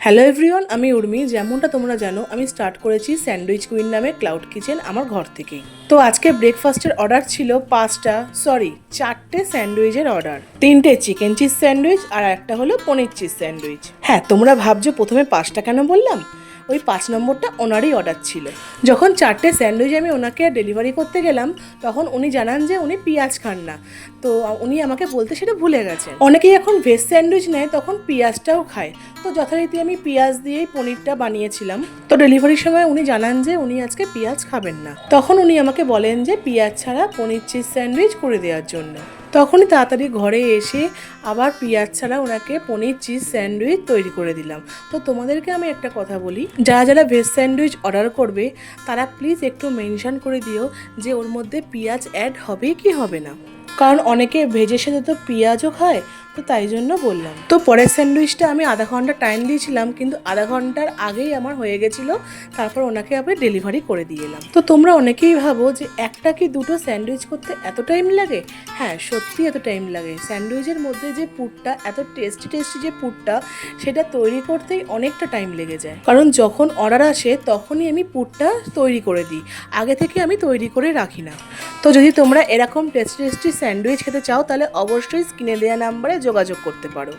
Hello everyone, আমি উর্মি। যেমনটা তোমরা জানো, আমি স্টার্ট করেছি স্যান্ডউইচ কুইন নামে ক্লাউড কিচেন আমার ঘর থেকেই। তো আজকে ব্রেকফাস্টের অর্ডার ছিল 4টে স্যান্ডউইচের অর্ডার। 3টে চিকেন চিজ স্যান্ডউইচ আর একটা হলো পনির চিজ স্যান্ডউইচ। হ্যাঁ, তোমরা ভাবছো প্রথমে 5টা কেন বললাম? ওই 5 নম্বরটা ওনারই অর্ডার ছিল। যখন 4টে স্যান্ডউইচ আমি ওনাকে ডেলিভারি করতে গেলাম, তখন উনি জানান যে উনি পেঁয়াজ খান না। তো উনি আমাকে বলতে সেটা ভুলে গেছেন। অনেকেই এখন ভেজ স্যান্ডউইচ নেয়, তখন পেঁয়াজটাও খায়। তো যথারীতি আমি পেঁয়াজ দিয়েই পনিরটা বানিয়েছিলাম। তো ডেলিভারির সময় উনি জানান যে উনি আজকে পেঁয়াজ খাবেন না। তখন উনি আমাকে বলেন যে পেঁয়াজ ছাড়া পনির চিজ স্যান্ডউইচ করে দেওয়ার জন্য। তখনই তাড়াতাড়ি ঘরে এসে আবার পেঁয়াজ ছাড়া ওনাকে পনির চিজ স্যান্ডউইচ তৈরি করে দিলাম। তো তোমাদেরকে আমি একটা কথা বলি, যারা যারা ভেজ স্যান্ডউইচ অর্ডার করবে তারা প্লিজ একটু মেনশন করে দিও যে ওর মধ্যে পেঁয়াজ অ্যাড হবে কি হবে না। কারণ অনেকে ভেজের সাথে তো পেঁয়াজও খায়, তো তাই জন্য বললাম। তো পরের স্যান্ডউইচটা আমি আধা ঘন্টা টাইম দিয়েছিলাম, কিন্তু আধা ঘন্টার আগেই আমার হয়ে গেছিলো। তারপর ওনাকে আবার ডেলিভারি করে দিয়ে এলাম। তো তোমরা অনেকেই ভাবো যে একটা কি দুটো স্যান্ডউইচ করতে এত টাইম লাগে? হ্যাঁ, সত্যি এত টাইম লাগে। স্যান্ডউইচের মধ্যে যে পুরটা, এত টেস্টি টেস্টি যে পুরটা, সেটা তৈরি করতেই অনেকটা টাইম লেগে যায়। কারণ যখন অর্ডার আসে তখনই আমি পুরটা তৈরি করে দিই, আগে থেকে আমি তৈরি করে রাখি না। তো যদি তোমরা এরকম টেস্টি টেস্টি স্যান্ডউইচ খেতে চাও, তাহলে অবশ্যই স্ক্রিনে দেওয়া নাম্বারে যোগাযোগ করতে পারো।